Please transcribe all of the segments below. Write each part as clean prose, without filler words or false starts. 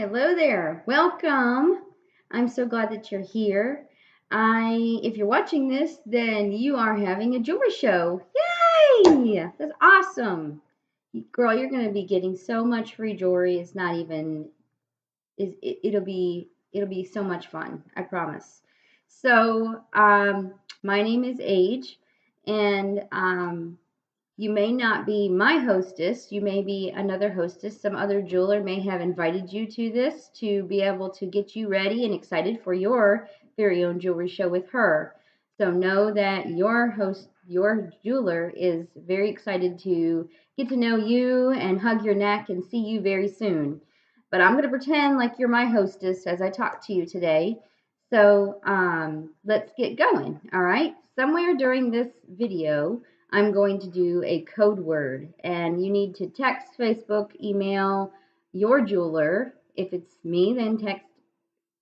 Hello there. Welcome. I'm so glad that you're here. If you're watching this, then you are having a jewelry show. Yay! That's awesome. Girl, you're going to be getting so much free jewelry. It's not even it'll be so much fun. I promise. So, my name is Age, and you may not be my hostess. You may be another hostess. Some other jeweler may have invited you to this to be able to get you ready and excited for your very own jewelry show with her. So know that your jeweler, is very excited to get to know you and hug your neck and see you very soon. But I'm going to pretend like you're my hostess as I talk to you today. So let's get going. All right. Somewhere during this video, I'm going to do a code word, and you need to text, Facebook, email your jeweler. If it's me, then text,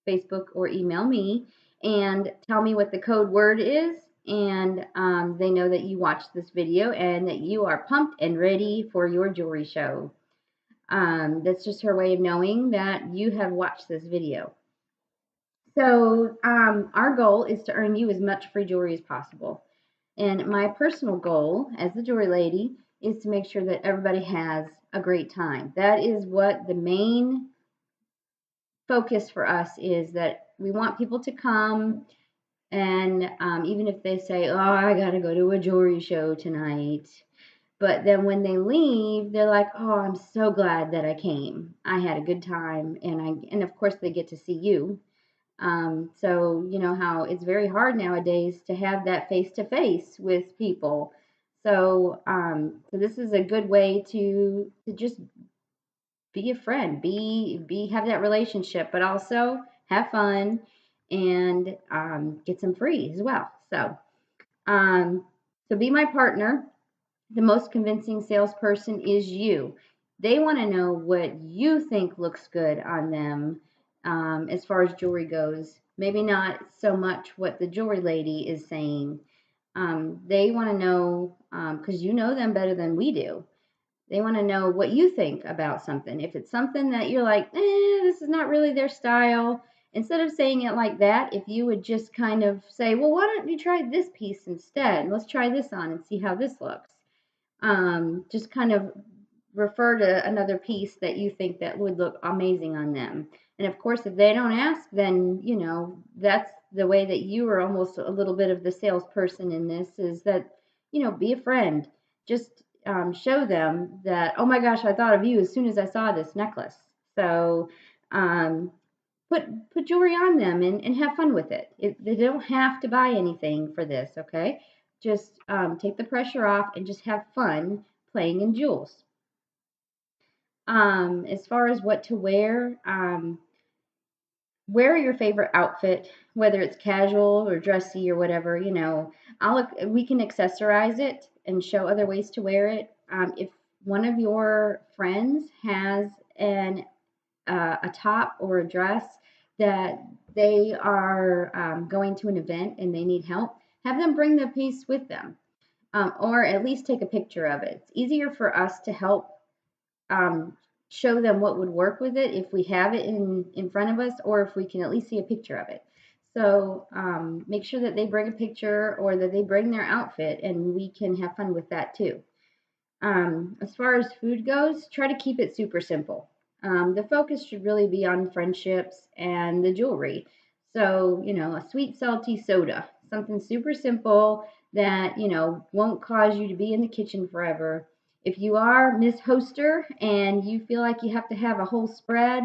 Facebook, or email me and tell me what the code word is. And they know that you watched this video and that you are pumped and ready for your jewelry show. That's just her way of knowing that you have watched this video. So our goal is to earn you as much free jewelry as possible. And my personal goal as the jewelry lady is to make sure that everybody has a great time. That is what the main focus for us is, that we want people to come. And even if they say, oh, I got to go to a jewelry show tonight. But then when they leave, they're like, oh, I'm so glad that I came. I had a good time. And of course, they get to see you. So you know how it's very hard nowadays to have that face to face with people. So this is a good way to just be a friend, have that relationship, but also have fun and get some free as well. Um, so be my partner. The most convincing salesperson is you. They want to know what you think looks good on them as far as jewelry goes. Maybe not so much what the jewelry lady is saying. They want to know, because you know them better than we do. They want to know what you think about something. If it's something that you're like, this is not really their style, instead of saying it like that, if you would just kind of say, well, why don't you try this piece instead? Let's try this on and see how this looks. Just kind of refer to another piece that you think that would look amazing on them. And of course, if they don't ask, then that's the way that you are almost a little bit of the salesperson in this, is that be a friend. Just show them that, oh my gosh, I thought of you as soon as I saw this necklace. So um, put jewelry on them and have fun with it. They don't have to buy anything for this, okay? Just take the pressure off and just have fun playing in jewels. As far as what to wear, wear your favorite outfit, whether it's casual or dressy or whatever. We can accessorize it and show other ways to wear it. If one of your friends has a top or a dress that they are going to an event and they need help, have them bring the piece with them, or at least take a picture of it. It's easier for us to help um, show them what would work with it if we have it in front of us, or if we can at least see a picture of it. So make sure that they bring a picture or that they bring their outfit, and we can have fun with that too. As far as food goes, try to keep it super simple. The focus should really be on friendships and the jewelry. So, a sweet, salty soda, something super simple that, won't cause you to be in the kitchen forever. If you are Miss Hoster and you feel like you have to have a whole spread,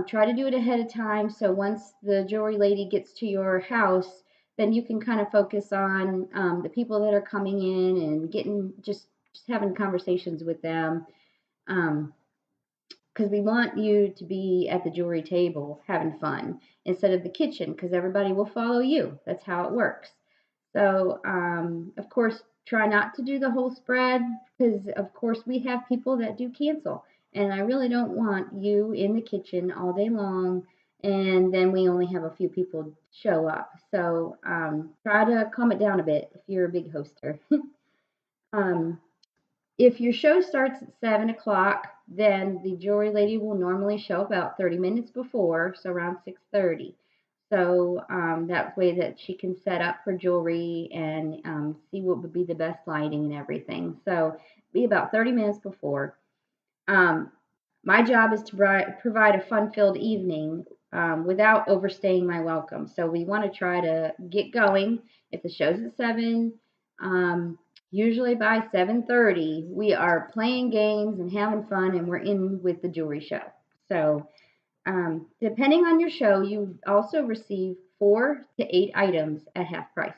try to do it ahead of time. So once the jewelry lady gets to your house, then you can kind of focus on the people that are coming in and getting just having conversations with them. Because we want you to be at the jewelry table having fun instead of the kitchen, because everybody will follow you. That's how it works. So, of course, try not to do the whole spread, because, of course, we have people that do cancel. And I really don't want you in the kitchen all day long, and then we only have a few people show up. So try to calm it down a bit if you're a big hoster. um, If your show starts at 7 o'clock, then the jewelry lady will normally show about 30 minutes before, so around 6:30. So that way that she can set up her jewelry and see what would be the best lighting and everything. So be about 30 minutes before. Um, my job is to provide a fun-filled evening without overstaying my welcome. So we want to try to get going. If the show's at 7, um, usually by 7:30, we are playing games and having fun, and we're in with the jewelry show. So depending on your show, you also receive 4 to 8 items at half price.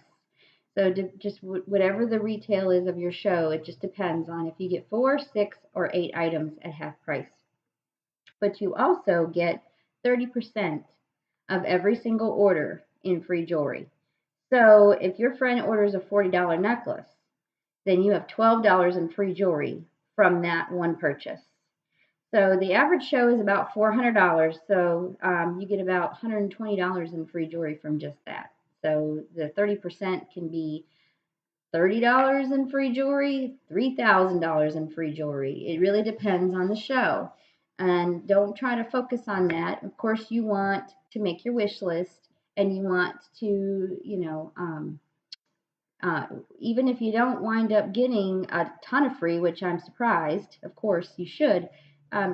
So just whatever the retail is of your show, it just depends on if you get 4, 6, or 8 items at half price. But you also get 30% of every single order in free jewelry. So if your friend orders a $40 necklace, then you have $12 in free jewelry from that one purchase. So the average show is about $400. So you get about $120 in free jewelry from just that. So the 30% can be $30 in free jewelry, $3,000 in free jewelry. It really depends on the show. And don't try to focus on that. Of course, you want to make your wish list and you want to, even if you don't wind up getting a ton of free, which I'm surprised, of course you should,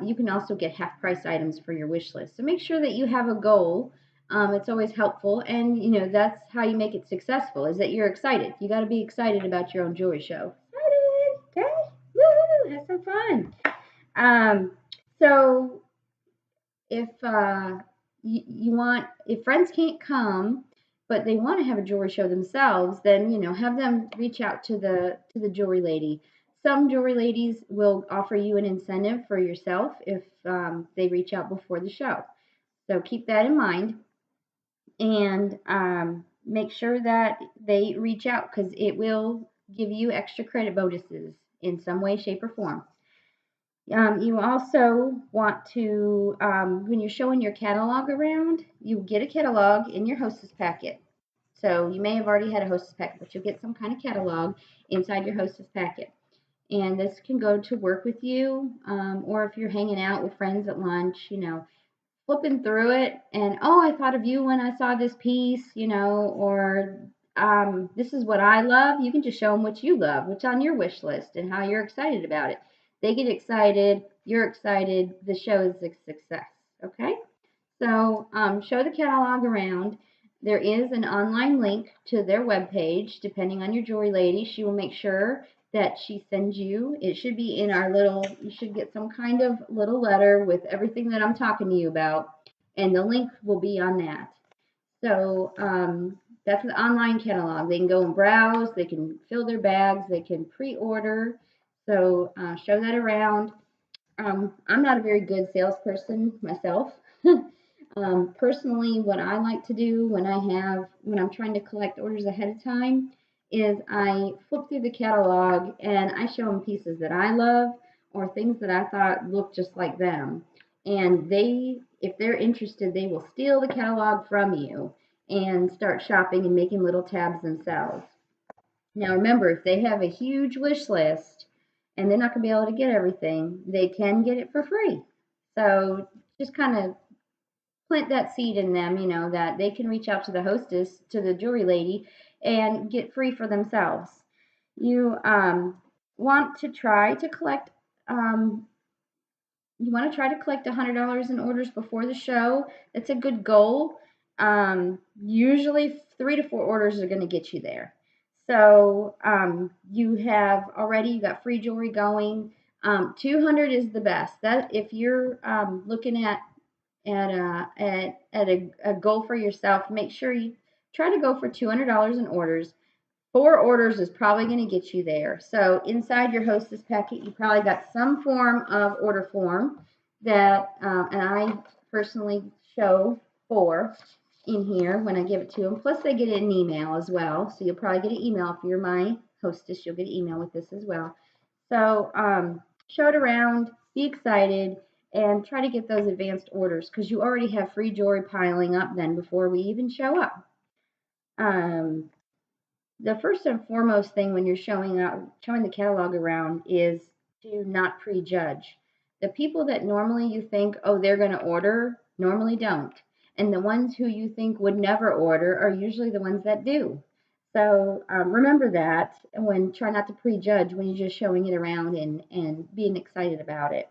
you can also get half price items for your wish list. So make sure that you have a goal. It's always helpful, and that's how you make it successful. Is that you're excited. You got to be excited about your own jewelry show. Excited, okay? Woo! Have some fun. So if you want, if friends can't come, but they want to have a jewelry show themselves, then have them reach out to the jewelry lady. Some jewelry ladies will offer you an incentive for yourself if they reach out before the show. So keep that in mind, and make sure that they reach out because it will give you extra credit bonuses in some way, shape, or form. You also want to, when you're showing your catalog around, you get a catalog in your hostess packet. So you may have already had a hostess packet, but you'll get some kind of catalog inside your hostess packet. And this can go to work with you, or if you're hanging out with friends at lunch, flipping through it and, oh, I thought of you when I saw this piece, or this is what I love. You can just show them what you love, what's on your wish list, and how you're excited about it. They get excited, you're excited, the show is a success. Okay? So show the catalog around. There is an online link to their webpage. Depending on your jewelry lady, she will make sure that she sends you. It should be in our little, you should get some kind of little letter with everything that I'm talking to you about, and the link will be on that. So that's an online catalog. They can go and browse, they can fill their bags, they can pre-order. So show that around. I'm not a very good salesperson myself. Personally, what I like to do when I'm trying to collect orders ahead of time is I flip through the catalog and I show them pieces that I love or things that I thought looked just like them. And if they're interested, they will steal the catalog from you and start shopping and making little tabs themselves. Now remember, if they have a huge wish list and they're not going to be able to get everything, they can get it for free. So just kind of plant that seed in them, that they can reach out to the hostess, to the jewelry lady, and get free for themselves. You want to try to collect. You want to try to collect $100 in orders before the show. That's a good goal. Usually 3 to 4 orders are going to get you there. So you got free jewelry going. 200 is the best. That if you're looking at a goal for yourself, make sure you try to go for $200 in orders. 4 orders is probably going to get you there. So inside your hostess packet, you probably got some form of order form that, and I personally show 4 in here when I give it to them. Plus they get an email as well. So you'll probably get an email. If you're my hostess, you'll get an email with this as well. So show it around, be excited, and try to get those advanced orders because you already have free jewelry piling up then before we even show up. The first and foremost thing when you're showing the catalog around is to not prejudge. The people that normally you think, oh, they're going to order, normally don't. And the ones who you think would never order are usually the ones that do. So remember that when try not to prejudge when you're just showing it around and being excited about it.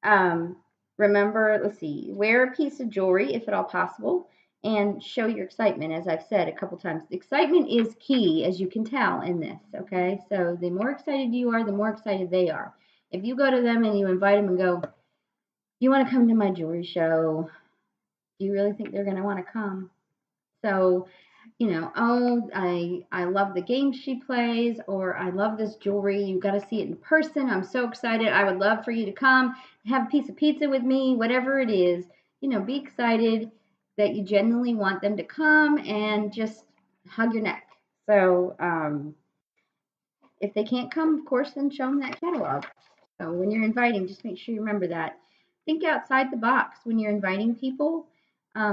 Um, Remember, let's see, wear a piece of jewelry if at all possible and show your excitement, as I've said a couple times. Excitement is key, as you can tell in this, okay? So the more excited you are, the more excited they are. If you go to them and you invite them and go, you want to come to my jewelry show? Do you really think they're going to want to come? So oh, I love the game she plays, or I love this jewelry. You got to see it in person. I'm so excited. I would love for you to come, have a piece of pizza with me, whatever it is. Be excited that you genuinely want them to come and just hug your neck. So if they can't come, of course, then show them that catalog. So when you're inviting, just make sure you remember that. Think outside the box when you're inviting people.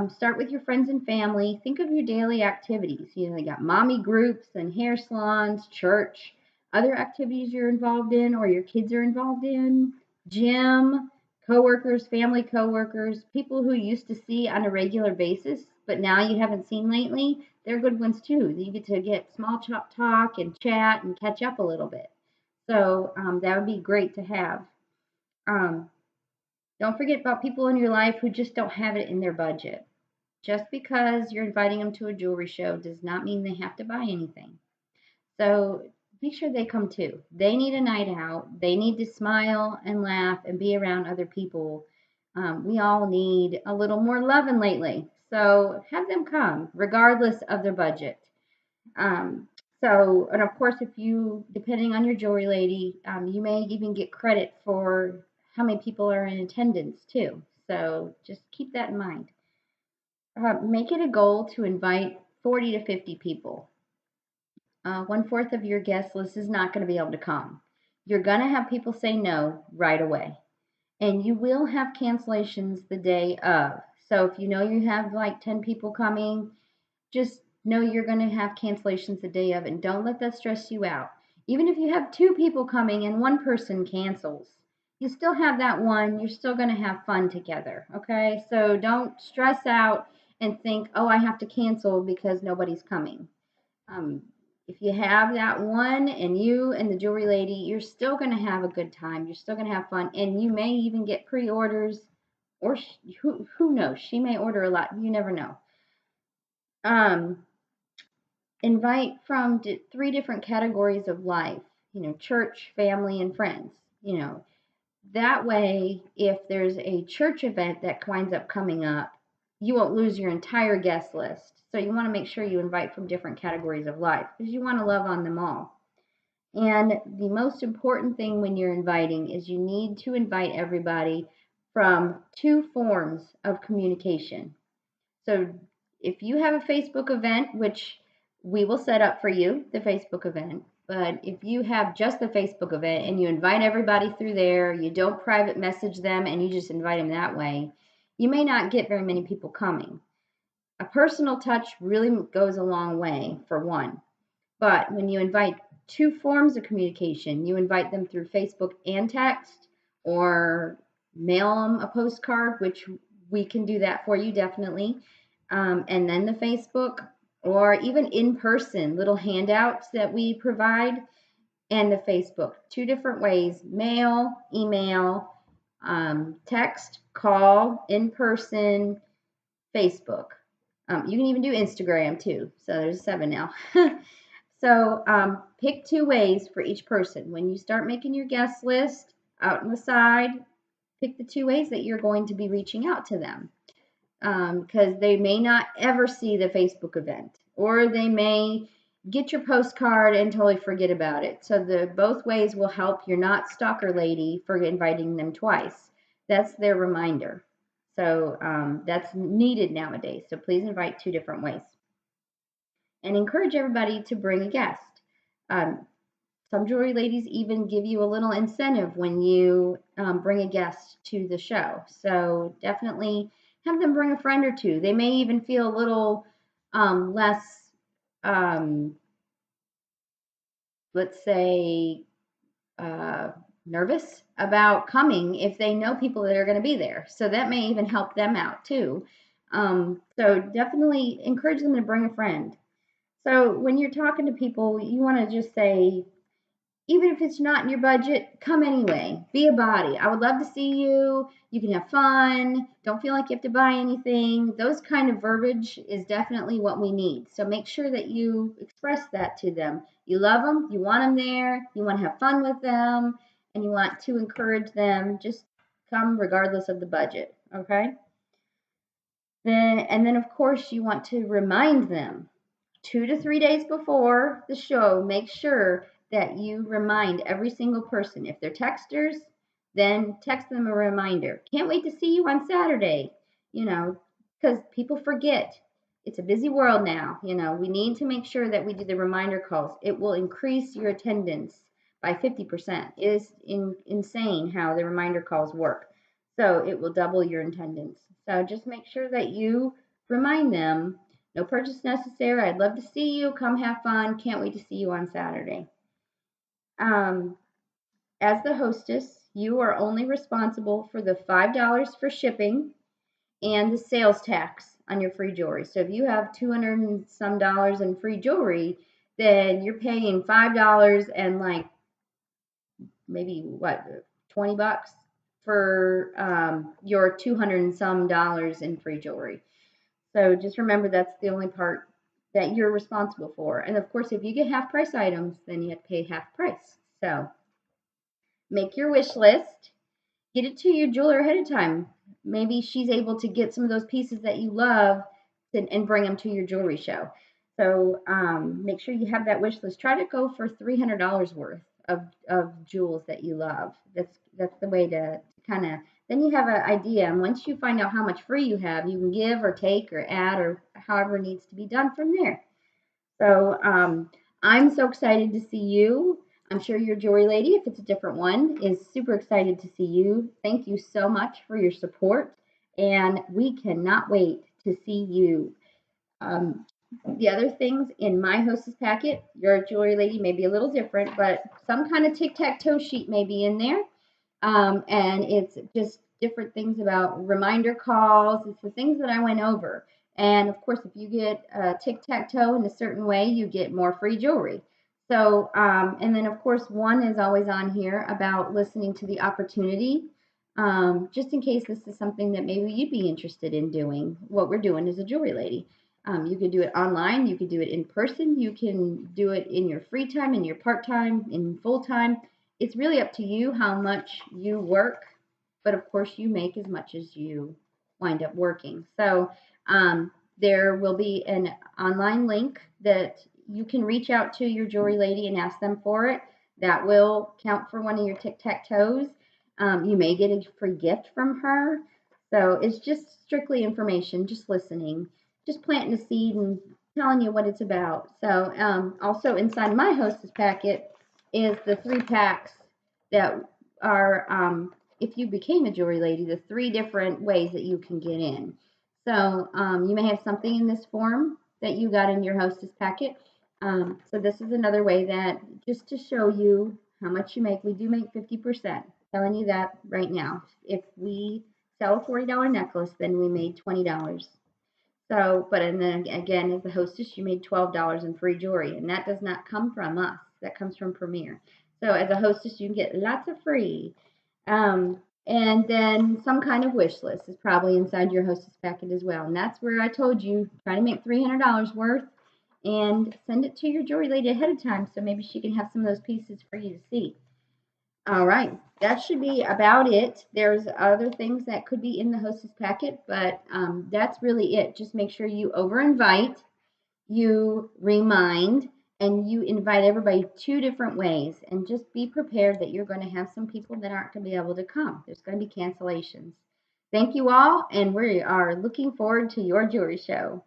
Start with your friends and family. Think of your daily activities. They got mommy groups and hair salons, church, other activities you're involved in or your kids are involved in, gym, coworkers, family coworkers, people who you used to see on a regular basis, but now you haven't seen lately. They're good ones too. You get to get small talk and chat and catch up a little bit. So that would be great to have. Um, don't forget about people in your life who just don't have it in their budget. Just because you're inviting them to a jewelry show does not mean they have to buy anything. So make sure they come too. They need a night out. They need to smile and laugh and be around other people. We all need a little more loving lately. So have them come, regardless of their budget. Um, and of course, depending on your jewelry lady, you may even get credit for how many people are in attendance too. So just keep that in mind. Make it a goal to invite 40 to 50 people. 1/4 of your guest list is not going to be able to come. You're going to have people say no right away. And you will have cancellations the day of. So if you know you have like 10 people coming, just know you're going to have cancellations the day of and don't let that stress you out. Even if you have 2 people coming and one person cancels, you still have that one. You're still going to have fun together. Okay. So don't stress out and think, oh, I have to cancel because nobody's coming. Um, if you have that one and you and the jewelry lady, you're still going to have a good time. You're still going to have fun. And you may even get pre orders, or who knows? She may order a lot. You never know. Invite from 3 different categories of life, church, family, and friends. That way, if there's a church event that winds up coming up, you won't lose your entire guest list. So you want to make sure you invite from different categories of life because you want to love on them all. And the most important thing when you're inviting is you need to invite everybody from 2 forms of communication. So if you have a Facebook event, which we will set up for you, the Facebook event, but if you have just the Facebook event and you invite everybody through there, you don't private message them and you just invite them that way, you may not get very many people coming. A personal touch really goes a long way, for one. But when you invite 2 forms of communication, you invite them through Facebook and text, or mail them a postcard, which we can do that for you definitely. And then the Facebook, or even in person, little handouts that we provide, and the Facebook. 2 different ways: mail, email, text, call, in person, Facebook. You can even do Instagram too. So there's 7 now. So pick 2 ways for each person. When you start making your guest list out on the side, pick the 2 ways that you're going to be reaching out to them. Because they may not ever see the Facebook event, or they may get your postcard and totally forget about it. So both ways will help. You're not stalker lady for inviting them twice. That's their reminder. So that's needed nowadays. So please invite 2 different ways. And encourage everybody to bring a guest. Some jewelry ladies even give you a little incentive when you bring a guest to the show. So definitely have them bring a friend or 2. They may even feel a little less, let's say, uh, nervous about coming if they know people that are going to be there. So that may even help them out too. So definitely encourage them to bring a friend. So when you're talking to people, you want to just say, even if it's not in your budget, come anyway. Be a body. I would love to see you. You can have fun. Don't feel like you have to buy anything. Those kind of verbiage is definitely what we need. So make sure that you express that to them. You love them. You want them there. You want to have fun with them. And you want to encourage them. Just come regardless of the budget. Okay? And then, of course, you want to remind them 2 to 3 days before the show. Make sure that you remind every single person. If they're texters, then text them a reminder. Can't wait to see you on Saturday, because people forget. It's a busy world now. We need to make sure that we do the reminder calls. It will increase your attendance by 50%. It is insane how the reminder calls work. So it will double your attendance. So just make sure that you remind them. No purchase necessary. I'd love to see you. Come have fun. Can't wait to see you on Saturday. Um, as the hostess, you are only responsible for the $5 for shipping and the sales tax on your free jewelry. So if you have 200 and some dollars in free jewelry, then you're paying $5 and like maybe what, $20 for your 200 and some dollars in free jewelry. So just remember that's the only part that you're responsible for. And of course, if you get half price items, then you have to pay half price. So make your wish list, get it to your jeweler ahead of time. Maybe she's able to get some of those pieces that you love and bring them to your jewelry show. So make sure you have that wish list. Try to go for $300 worth of jewels that you love. That's the way to kind of, then you have an idea. And once you find out how much free you have, you can give or take or add or however needs to be done from there. So I'm so excited to see you. I'm sure your jewelry lady, if it's a different one, is super excited to see you. Thank you so much for your support. And we cannot wait to see you. Um, the other things in my hostess packet, your jewelry lady may be a little different, but some kind of tic-tac-toe sheet may be in there. And it's just different things about reminder calls. It's the things that I went over. And of course, if you get tic-tac-toe in a certain way, you get more free jewelry. So, and then of course, one is always on here about listening to the opportunity, just in case this is something that maybe you'd be interested in doing, what we're doing as a jewelry lady. You can do it online, you can do it in person, you can do it in your free time, in your part time, in full time. It's really up to you how much you work, but of course, you make as much as you wind up working. So, there will be an online link that you can reach out to your jewelry lady and ask them for it. That will count for one of your tic tac toes. You may get a free gift from her. So it's just strictly information, just listening, just planting a seed and telling you what it's about. So also inside my hostess packet is the 3 packs that are, if you became a jewelry lady, the 3 different ways that you can get in. So you may have something in this form that you got in your hostess packet. So this is another way that just to show you how much you make. We do make 50%. Telling you that right now. If we sell a $40 necklace, then we made $20. So, but and then again, as the hostess, you made $12 in free jewelry, and that does not come from us. That comes from Premier. So as a hostess, you can get lots of free. And then some kind of wish list is probably inside your hostess packet as well. And that's where I told you, try to make $300 worth and send it to your jewelry lady ahead of time so maybe she can have some of those pieces for you to see. All right, that should be about it. There's other things that could be in the hostess packet, but that's really it. Just make sure you over-invite, you remind, and you invite everybody 2 different ways. And just be prepared that you're going to have some people that aren't going to be able to come. There's going to be cancellations. Thank you all, and we are looking forward to your jewelry show.